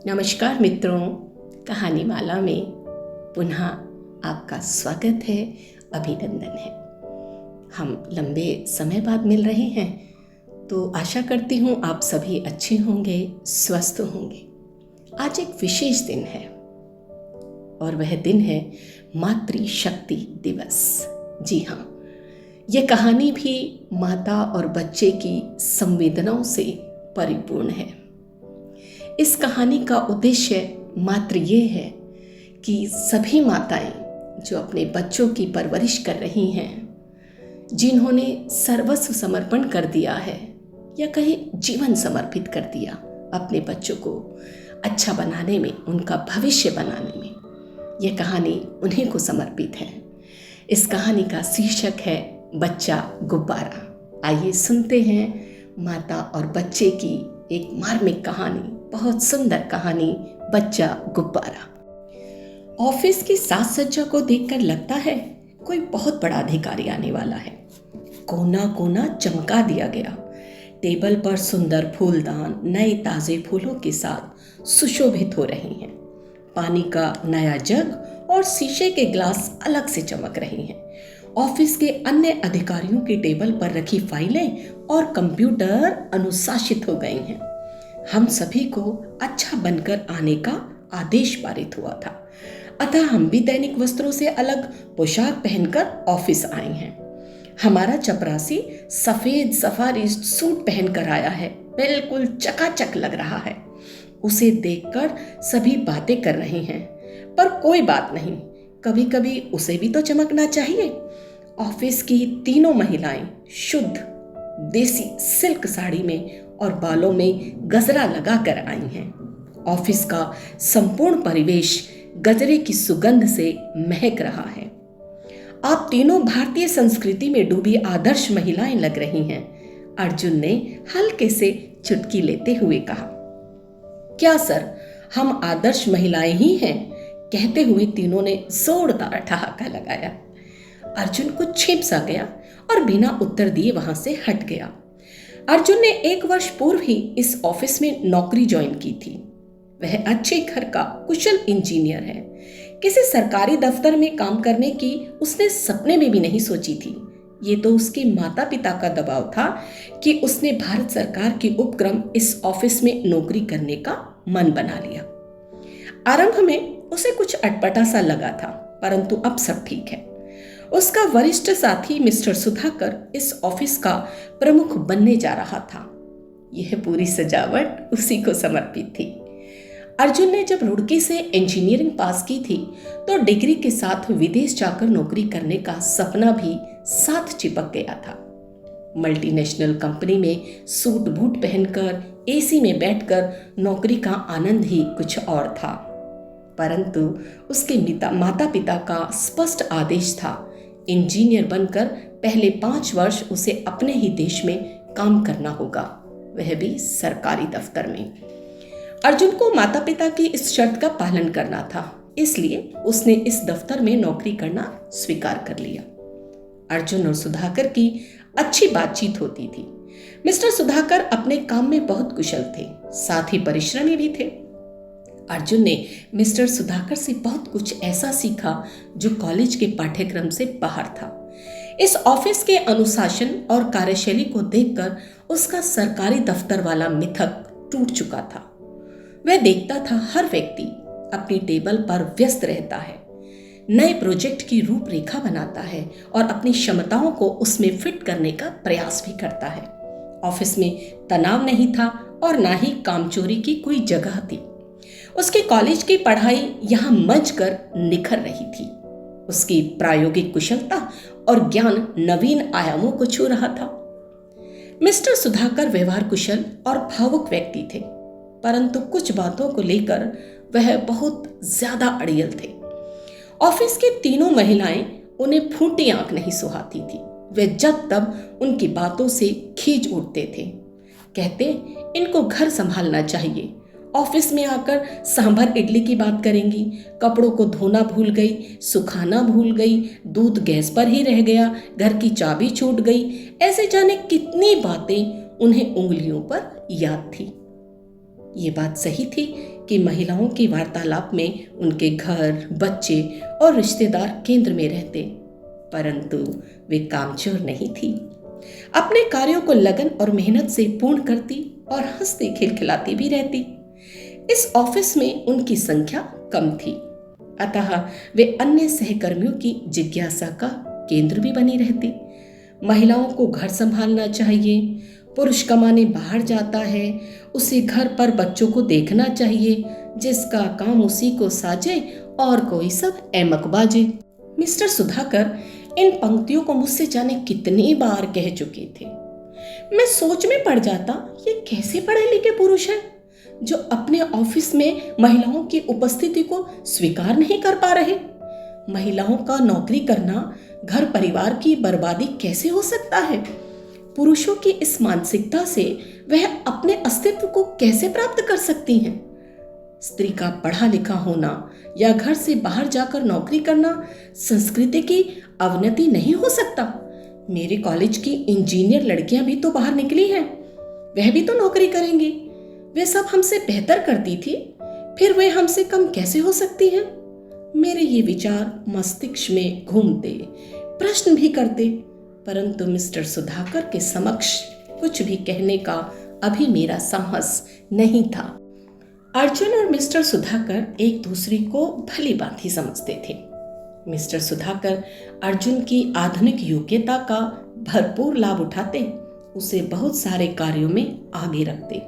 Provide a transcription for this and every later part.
नमस्कार मित्रों, कहानी माला में पुनः आपका स्वागत है, अभिनंदन है। हम लंबे समय बाद मिल रहे हैं, तो आशा करती हूँ आप सभी अच्छे होंगे, स्वस्थ होंगे। आज एक विशेष दिन है और वह दिन है मातृशक्ति दिवस। जी हाँ, यह कहानी भी माता और बच्चे की संवेदनाओं से परिपूर्ण है। इस कहानी का उद्देश्य मात्र ये है कि सभी माताएं जो अपने बच्चों की परवरिश कर रही हैं, जिन्होंने सर्वस्व समर्पण कर दिया है या कहीं जीवन समर्पित कर दिया अपने बच्चों को अच्छा बनाने में, उनका भविष्य बनाने में, यह कहानी उन्हीं को समर्पित है। इस कहानी का शीर्षक है बच्चा गुब्बारा। आइए सुनते हैं माता और बच्चे की एक मार्मिक कहानी, बहुत सुंदर कहानी, बच्चा गुब्बारा। ऑफिस की साज सज्जा को देखकर लगता है कोई बहुत बड़ा अधिकारी आने वाला है। कोना कोना चमका दिया गया। टेबल पर सुंदर फूलदान नए ताजे फूलों के साथ सुशोभित हो रहे हैं। पानी का नया जग और शीशे के ग्लास अलग से चमक रहे हैं। ऑफिस के अन्य अधिकारियों की टेबल पर रखी फाइलें और कंप्यूटर अनुशासित हो गए हैं। हम सभी को अच्छा बनकर आने का आदेश पारित हुआ था, अतः हम भी दैनिक वस्त्रों से अलग पोशाक पहनकर ऑफिस आए हैं। हमारा चपरासी सफेद सफारी सूट पहनकर आया है, बिल्कुल चकाचक लग रहा है। उसे देखकर सभी बातें कर रहे हैं, पर कोई बात नहीं, कभी कभी उसे भी तो चमकना चाहिए। ऑफिस की तीनों महिलाएं शुद्ध देसी सिल्क साड़ी में और बालों में गजरा लगाकर आई हैं। ऑफिस का संपूर्ण परिवेश गजरे की सुगंध से महक रहा है। आप तीनों भारतीय संस्कृति में डूबी आदर्श महिलाएं लग रही हैं, अर्जुन ने हल्के से चुटकी लेते हुए कहा। क्या सर, हम आदर्श महिलाएं ही हैं? कहते हुए तीनों ने जोरदार ठहाका लगाया। अर्जुन कुछ छिप सा गया और बिना उत्तर दिए वहां से हट गया। अर्जुन ने 1 वर्ष पूर्व ही इस ऑफिस में नौकरी ज्वाइन की थी। वह अच्छे घर का कुशल इंजीनियर है। किसी सरकारी दफ्तर में काम करने की उसने सपने में भी नहीं सोची थी। ये तो उसके माता पिता का दबाव था कि उसने भारत सरकार के उपक्रम इस ऑफिस में नौकरी करने का मन बना लिया। आरंभ में उसे कुछ अटपटा सा लगा था, परंतु अब सब ठीक है। उसका वरिष्ठ साथी मिस्टर सुधाकर इस ऑफिस का प्रमुख बनने जा रहा था। यह पूरी सजावट उसी को समर्पित थी। अर्जुन ने जब रुड़की से इंजीनियरिंग पास की थी, तो डिग्री के साथ विदेश जाकर नौकरी करने का सपना भी साथ चिपक गया था। मल्टीनेशनल कंपनी में सूट बूट पहनकर एसी में बैठकर नौकरी का आनंद ही कुछ और था, परंतु उसके माता पिता का स्पष्ट आदेश था, इंजीनियर बनकर पहले 5 वर्ष उसे अपने ही देश में काम करना होगा, वह भी सरकारी दफ्तर में। अर्जुन को माता पिता की इस शर्त का पालन करना था, इसलिए उसने इस दफ्तर में नौकरी करना स्वीकार कर लिया। अर्जुन और सुधाकर की अच्छी बातचीत होती थी। मिस्टर सुधाकर अपने काम में बहुत कुशल थे, साथ ही परिश्रमी भी थे। अर्जुन ने मिस्टर सुधाकर से बहुत कुछ ऐसा सीखा जो कॉलेज के पाठ्यक्रम से बाहर था। इस ऑफिस के अनुशासन और कार्यशैली को देखकर उसका सरकारी दफ्तर वाला मिथक टूट चुका था। वह देखता था हर व्यक्ति अपनी टेबल पर व्यस्त रहता है, नए प्रोजेक्ट की रूपरेखा बनाता है और अपनी क्षमताओं को उसमें फिट करने का प्रयास भी करता है। ऑफिस में तनाव नहीं था और ना ही कामचोरी की कोई जगह थी। उसके कॉलेज की पढ़ाई यहाँ मंच कर निखर रही थी। उसकी प्रायोगिक कुशलता और ज्ञान नवीन आयामों को छू रहा था। मिस्टर सुधाकर व्यवहार कुशल और भावुक व्यक्ति थे, परंतु कुछ बातों को लेकर वह बहुत ज्यादा अड़ियल थे। ऑफिस की तीनों महिलाएं उन्हें फूटी आंख नहीं सुहाती थी। वे जब तब उनकी बातों से खींच उठते थे। कहते, इनको घर संभालना चाहिए, ऑफिस में आकर सांभर इडली की बात करेंगी, कपड़ों को धोना भूल गई, सुखाना भूल गई, दूध गैस पर ही रह गया, घर की चाबी छूट गई। ऐसे जाने कितनी बातें उन्हें उंगलियों पर याद थी। ये बात सही थी कि महिलाओं की वार्तालाप में उनके घर, बच्चे और रिश्तेदार केंद्र में रहते, परंतु वे कामचोर नहीं थी। अपने कार्यों को लगन और मेहनत से पूर्ण करती और हंसती खिलखिलाती भी रहती। इस ऑफिस में उनकी संख्या कम थी, अतः वे अन्य सहकर्मियों की जिज्ञासा का केंद्र भी बनी रहती। महिलाओं को घर संभालना चाहिए, पुरुष कमाने बाहर जाता है, उसे घर पर बच्चों को देखना चाहिए, जिसका काम उसी को साजे और कोई सब एमक बाजे। मिस्टर सुधाकर इन पंक्तियों को मुझसे जाने कितनी बार कह चुके थे। मैं सोच में पड़ जाता, ये कैसे पढ़े लिखे पुरुष हैं जो अपने ऑफिस में महिलाओं की उपस्थिति को स्वीकार नहीं कर पा रहे। महिलाओं का नौकरी करना घर परिवार की बर्बादी कैसे हो सकता है? पुरुषों की इस मानसिकता से वह अपने अस्तित्व को कैसे प्राप्त कर सकती हैं? स्त्री का पढ़ा लिखा होना या घर से बाहर जाकर नौकरी करना संस्कृति की अवनति नहीं हो सकता। मेरे कॉलेज की इंजीनियर लड़कियां भी तो बाहर निकली हैं, वह भी तो नौकरी करेंगी। वे सब हमसे बेहतर करती थी, फिर वे हमसे कम कैसे हो सकती हैं? मेरे ये विचार मस्तिष्क में घूमते, प्रश्न भी करते, परंतु मिस्टर सुधाकर के समक्ष कुछ भी कहने का अभी मेरा साहस नहीं था। अर्जुन और मिस्टर सुधाकर एक दूसरे को भली भांति समझते थे। मिस्टर सुधाकर अर्जुन की आधुनिक योग्यता का भरपूर लाभ उठाते, उसे बहुत सारे कार्यों में आगे रखते।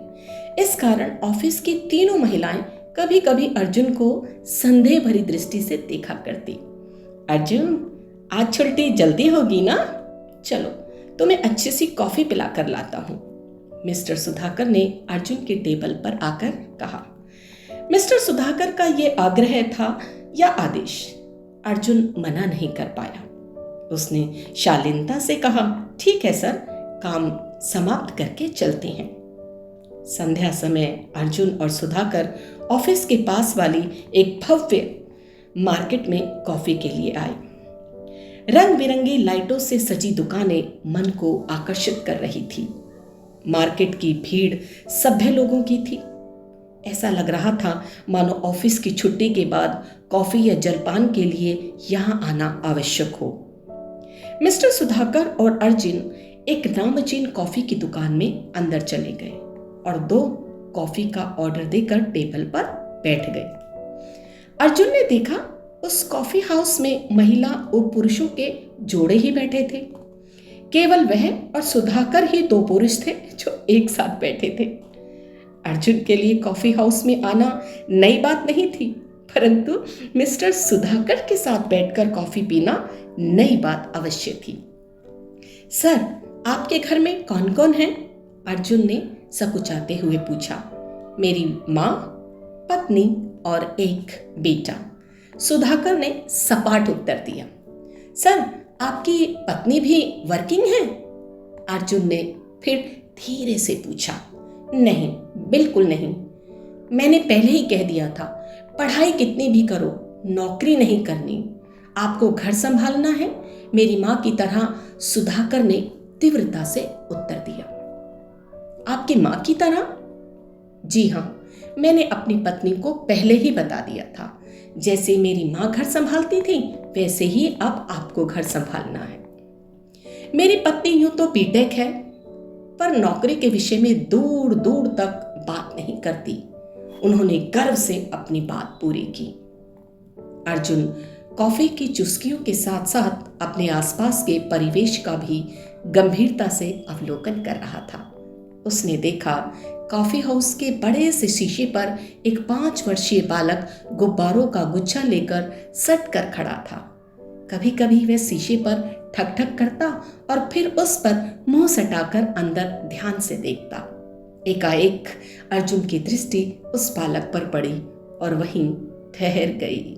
इस कारण ऑफिस की तीनों महिलाएं कभी कभी अर्जुन को संदेह भरी दृष्टि से देखा करती। अर्जुन, आज छुट्टी जल्दी होगी ना? चलो तुम्हें अच्छी सी कॉफी पिला कर लाता हूँ, मिस्टर सुधाकर ने अर्जुन के टेबल पर आकर कहा। मिस्टर सुधाकर का ये आग्रह था या आदेश, अर्जुन मना नहीं कर पाया। उसने शालीनता से कहा, ठीक है सर, काम समाप्त करके चलते हैं। संध्या समय अर्जुन और सुधाकर ऑफिस के पास वाली एक भव्य मार्केट में कॉफी के लिए आए। रंग बिरंगी लाइटों से सजी दुकानें मन को आकर्षित कर रही थी। मार्केट की भीड़ सभ्य लोगों की थी। ऐसा लग रहा था मानो ऑफिस की छुट्टी के बाद कॉफी या जलपान के लिए यहाँ आना आवश्यक हो। मिस्टर सुधाकर और अर्जुन एक नामचीन कॉफी की दुकान में अंदर चले गए और 2 कॉफी का ऑर्डर देकर टेबल पर बैठ गए। अर्जुन ने देखा उस कॉफी हाउस में महिला और पुरुषों के जोड़े ही बैठे थे। केवल वह और सुधाकर ही 2 पुरुष थे जो एक साथ बैठे थे। अर्जुन के लिए कॉफी हाउस में आना नई बात नहीं थी, परंतु मिस्टर सुधाकर के साथ बैठकर कॉफी पीना नई बात अवश्य थी। सर, आपके घर में कौन कौन है? अर्जुन ने सकुचाते हुए पूछा। मेरी माँ, पत्नी और एक बेटा, सुधाकर ने सपाट उत्तर दिया। सर, आपकी पत्नी भी वर्किंग है? अर्जुन ने फिर धीरे से पूछा। नहीं, बिल्कुल नहीं। मैंने पहले ही कह दिया था, पढ़ाई कितनी भी करो, नौकरी नहीं करनी, आपको घर संभालना है, मेरी माँ की तरह, सुधाकर ने तीव्रता से उत्तर दिया। आपकी माँ की तरह? जी हाँ, मैंने अपनी पत्नी को पहले ही बता दिया था, जैसे मेरी माँ घर संभालती थी वैसे ही अब आपको घर संभालना है। मेरी पत्नी यूं तो बीटेक है, पर नौकरी के विषय में दूर दूर तक बात नहीं करती। उन्होंने गर्व से अपनी बात पूरी की। अर्जुन कॉफी की चुस्कियों के साथ साथ अपने आसपास के परिवेश का भी गंभीरता से अवलोकन कर रहा था। उसने देखा कॉफी हाउस के बड़े से शीशे पर एक 5 वर्षीय बालक गुब्बारों का गुच्छा लेकर सट कर खड़ा था। कभी कभी वह शीशे पर ठक ठक करता और फिर उस पर मुंह सटाकर अंदर ध्यान से देखता। एकाएक अर्जुन की दृष्टि उस बालक पर पड़ी और वहीं ठहर गई।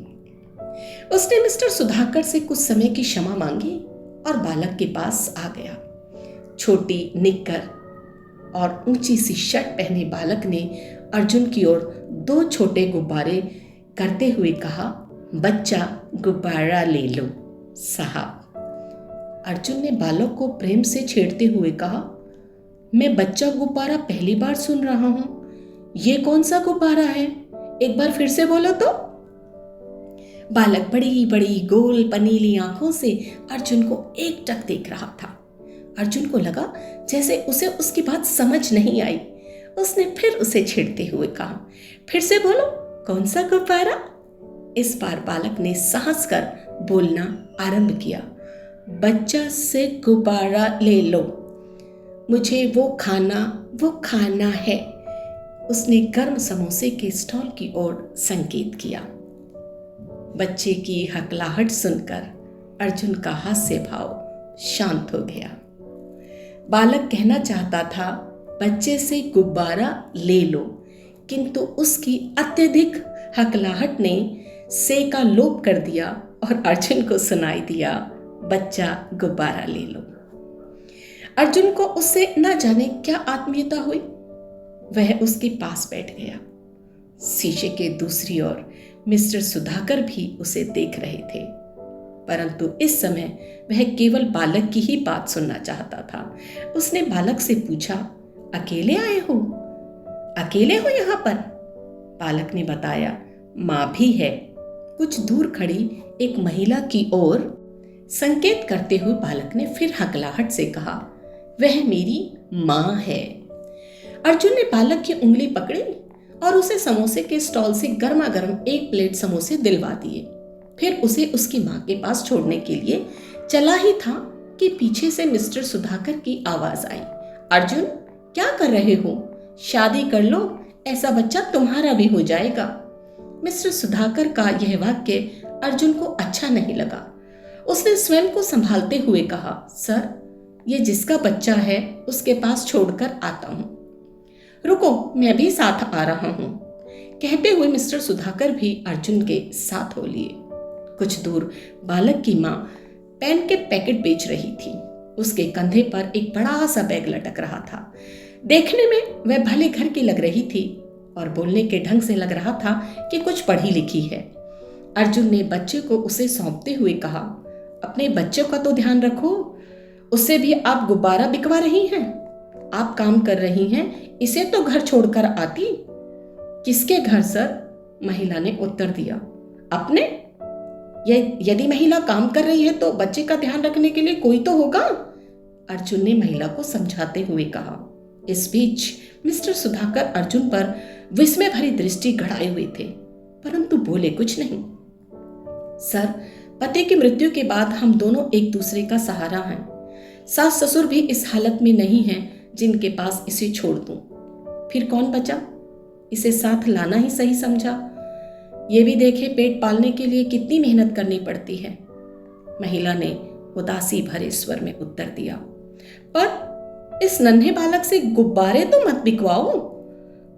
उसने मिस्टर सुधाकर से कुछ समय की क्षमा मांगी और बालक के पास आ गया। छोटी निक्कर और ऊंची सी शर्ट पहने बालक ने अर्जुन की ओर 2 छोटे गुब्बारे करते हुए कहा, बच्चा गुब्बारा ले लो साहब। अर्जुन ने बालक को प्रेम से छेड़ते हुए कहा, मैं बच्चा गुब्बारा पहली बार सुन रहा हूं, ये कौन सा गुब्बारा है? एक बार फिर से बोलो तो। बालक बड़ी बड़ी गोल पनीली आंखों से अर्जुन को एकटक देख रहा था। अर्जुन को लगा जैसे उसे उसकी बात समझ नहीं आई। उसने फिर उसे छेड़ते हुए कहा, फिर से बोलो, कौन सा गुब्बारा? इस बार बालक ने साहस कर बोलना आरंभ किया, बच्चा से गुब्बारा ले लो, मुझे वो खाना है। उसने गर्म समोसे के स्टॉल की ओर संकेत किया। बच्चे की हकलाहट सुनकर अर्जुन का हास्य भाव शांत हो गया। बालक कहना चाहता था बच्चे से गुब्बारा ले लो, किंतु उसकी अत्यधिक हकलाहट ने से का लोप कर दिया और अर्जुन को सुनाई दिया, बच्चा गुब्बारा ले लो। अर्जुन को उससे न जाने क्या आत्मीयता हुई। वह उसके पास बैठ गया। शीशे के दूसरी ओर मिस्टर सुधाकर भी उसे देख रहे थे, परंतु इस समय वह केवल बालक की ही बात सुनना चाहता था। उसने बालक से पूछा, अकेले आए हो? अकेले हो यहाँ पर? बालक ने बताया, माँ भी है। कुछ दूर खड़ी एक महिला की ओर संकेत करते हुए बालक ने फिर हकलाहट से कहा, वह मेरी माँ है। अर्जुन ने बालक की उंगली पकड़ी और उसे समोसे के स्टॉल से गर्मा गर्म एक प्लेट समोसे दिलवा दिए। फिर उसे उसकी माँ के पास छोड़ने के लिए चला ही था कि पीछे से मिस्टर सुधाकर की आवाज आई, अर्जुन क्या कर रहे हो? शादी कर लो, ऐसा बच्चा तुम्हारा भी हो जाएगा। मिस्टर सुधाकर का यह वाक्य अर्जुन को अच्छा नहीं लगा। उसने स्वयं को संभालते हुए कहा, सर, ये जिसका बच्चा है उसके पास छोड़कर आता हूं। रुको, मैं भी साथ आ रहा हूं। कहते हुए मिस्टर सुधाकर भी अर्जुन के साथ हो लिए। कुछ दूर बालक की माँ पेन के पैकेट बेच रही थी। उसके कंधे पर एक बड़ा सा बैग लटक रहा था। देखने में वह भले घर की लग रही थी और बोलने के ढंग से लग रहा था कि कुछ पढ़ी लिखी है। अर्जुन ने बच्चे को उसे सौंपते हुए कहा, अपने बच्चे का तो ध्यान रखो, उससे भी आप गुब्बारा बिकवा रही हैं। आप काम कर रही हैं, इसे तो घर छोड़कर आती। किसके घर सर? महिला ने उत्तर दिया, अपने। यदि महिला काम कर रही है तो बच्चे का ध्यान रखने के लिए कोई तो होगा, अर्जुन ने महिला को समझाते हुए कहा। इस बीच मिस्टर सुधाकर अर्जुन पर विस्मय भरी दृष्टि गड़ाए हुए थे, परंतु बोले कुछ नहीं। सर, पति की मृत्यु के बाद हम दोनों एक दूसरे का सहारा हैं। सास ससुर भी इस हालत में नहीं हैं जिनके पास इसे छोड़ दूं। फिर कौन बचा? इसे साथ लाना ही सही समझा। ये भी देखे पेट पालने के लिए कितनी मेहनत करनी पड़ती है। महिला ने उदासी भरे स्वर में उत्तर दिया, पर इस नन्हे बालक से गुब्बारे तो मत बिकवाओ,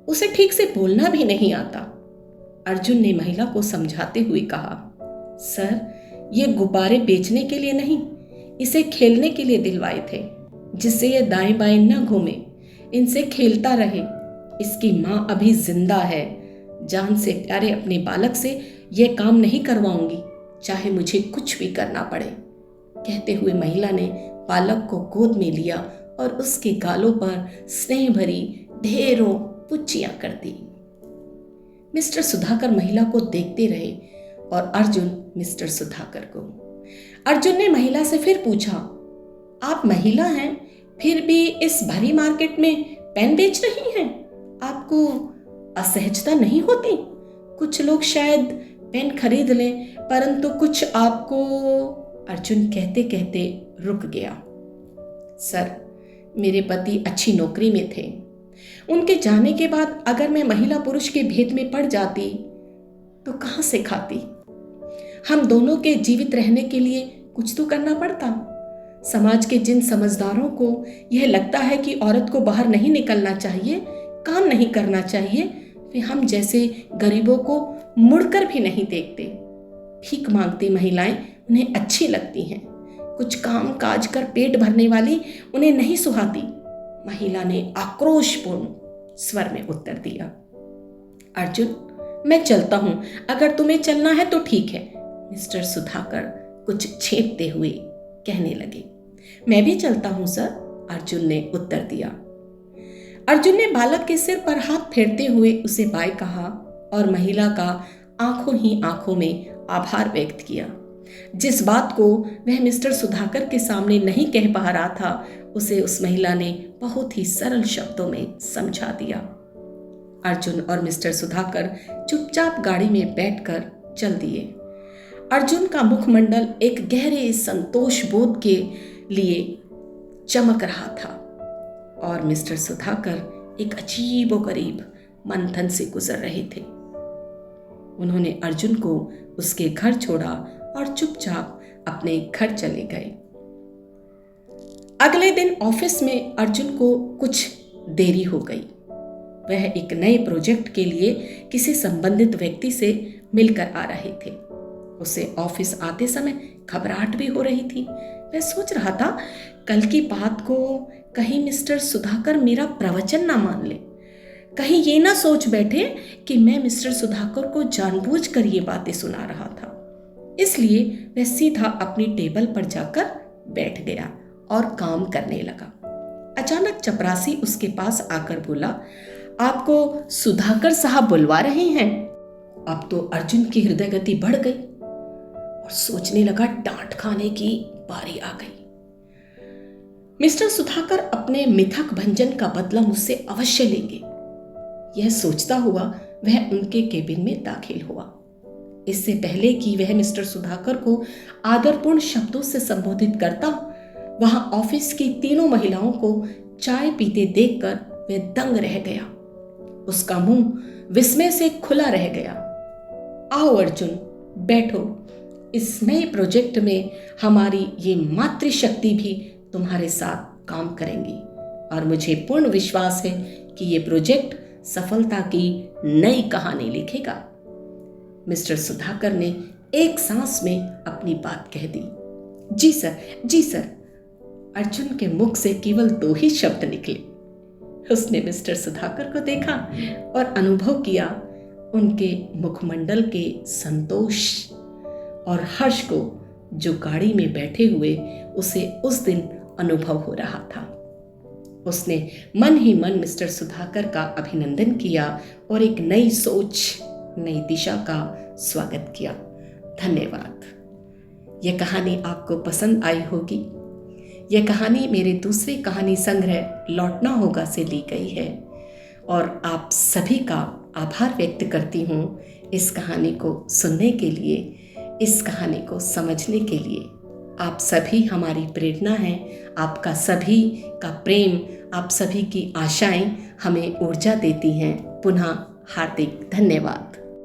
उसे ठीक से बोलना भी नहीं आता। अर्जुन ने महिला को समझाते हुए कहा, सर, ये गुब्बारे बेचने के लिए नहीं, इसे खेलने के लिए दिलवाए थे, जिससे ये दाएं बाएं न घूमे, इनसे खेलता रहे। इसकी माँ अभी जिंदा है। जान से प्यारे अपने बालक से ये काम नहीं करवाऊंगी, चाहे मुझे कुछ भी करना पड़े। कहते हुए महिला ने बालक को गोद में लिया और उसके गालों पर स्नेह भरी ढेरों पुच्चियां कर दी। मिस्टर सुधाकर महिला को देखते रहे और अर्जुन मिस्टर सुधाकर को। अर्जुन ने महिला से फिर पूछा, आप महिला हैं, फिर भी इस भरी मार्केट में पेन बेच रही हैं? आपको असहजता नहीं होती? कुछ लोग शायद पेन खरीद लें, परंतु कुछ आपको। अर्जुन कहते कहते रुक गया। सर, मेरे पति अच्छी नौकरी में थे। उनके जाने के बाद अगर मैं महिला पुरुष के भेद में पड़ जाती तो कहां से खाती? हम दोनों के जीवित रहने के लिए कुछ तो करना पड़ता। समाज के जिन समझदारों को यह लगता है कि औरत को बाहर नहीं निकलना चाहिए, काम नहीं करना चाहिए, वे हम जैसे गरीबों को मुड़कर भी नहीं देखते। भीख मांगती महिलाएं उन्हें अच्छी लगती हैं, कुछ काम काज कर पेट भरने वाली उन्हें नहीं सुहाती। महिला ने आक्रोशपूर्ण स्वर में उत्तर दिया। अर्जुन, मैं चलता हूं, अगर तुम्हें चलना है तो ठीक है, मिस्टर सुधाकर कुछ छेपते हुए कहने लगे। मैं भी चलता हूं सर, अर्जुन ने उत्तर दिया। अर्जुन ने बालक के सिर पर हाथ फेरते हुए उसे बाय कहा और महिला का आंखों ही आंखों में आभार व्यक्त किया। जिस बात को वह मिस्टर सुधाकर के सामने नहीं कह पा रहा था, उसे उस महिला ने बहुत ही सरल शब्दों में समझा दिया। अर्जुन और मिस्टर सुधाकर चुपचाप गाड़ी में बैठकर चल दिए। अर्जुन का मुखमंडल एक गहरे संतोष बोध के लिए चमक रहा था और मिस्टर सुधाकर एक अजीबोगरीब मंथन से गुजर रहे थे। उन्होंने अर्जुन को उसके घर छोड़ा और चुपचाप अपने घर चले गए। अगले दिन ऑफिस में अर्जुन को कुछ देरी हो गई। वह एक नए प्रोजेक्ट के लिए किसी संबंधित व्यक्ति से मिलकर आ रहे थे। उसे ऑफिस आते समय घबराहट भी हो रही थी। वह सोच रहा था, कल की बात को कहीं मिस्टर सुधाकर मेरा प्रवचन ना मान ले, कहीं ये ना सोच बैठे कि मैं मिस्टर सुधाकर को जानबूझकर ये बातें सुना रहा था। इसलिए वह सीधा अपनी टेबल पर जाकर बैठ गया और काम करने लगा। अचानक चपरासी उसके पास आकर बोला, आपको सुधाकर साहब बुलवा रहे हैं। अब तो अर्जुन की हृदय गति बढ़ गई और सोचने लगा, डांट खाने की बारी आ गई। मिस्टर सुधाकर अपने मिथक भंजन का बदला मुझसे अवश्य लेंगे, यह सोचता हुआ वह उनके केबिन में दाखिल हुआ। इससे पहले कि वह मिस्टर सुधाकर को आदरपूर्ण शब्दों से संबोधित करता, वहां ऑफिस की तीनों महिलाओं को चाय पीते देखकर वह दंग रह गया। उसका मुंह विस्मय से खुला रह गया। आओ अर्जुन, बैठो। इस नए प्रोजेक्ट में हमारी ये मातृशक्ति भी तुम्हारे साथ काम करेंगी और मुझे पूर्ण विश्वास है कि ये प्रोजेक्ट सफलता की नई कहानी लिखेगा। मिस्टर सुधाकर ने एक सांस में अपनी बात कह दी। जी सर, जी सर। अर्जुन के मुख से केवल 2 ही शब्द निकले। उसने मिस्टर सुधाकर को देखा और अनुभव किया उनके मुखमंडल के संतोष और हर्ष को, जो गाड़ी में बैठे हुए उसे उस दिन अनुभव हो रहा था। उसने मन ही मन मिस्टर सुधाकर का अभिनंदन किया और एक नई सोच, नई दिशा का स्वागत किया। धन्यवाद। यह कहानी आपको पसंद आई होगी। यह कहानी मेरे दूसरे कहानी संग्रह लौटना होगा से ली गई है और आप सभी का आभार व्यक्त करती हूँ इस कहानी को सुनने के लिए, इस कहानी को समझने के लिए। आप सभी हमारी प्रेरणा हैं। आपका सभी का प्रेम, आप सभी की आशाएं हमें ऊर्जा देती हैं। पुनः हार्दिक धन्यवाद।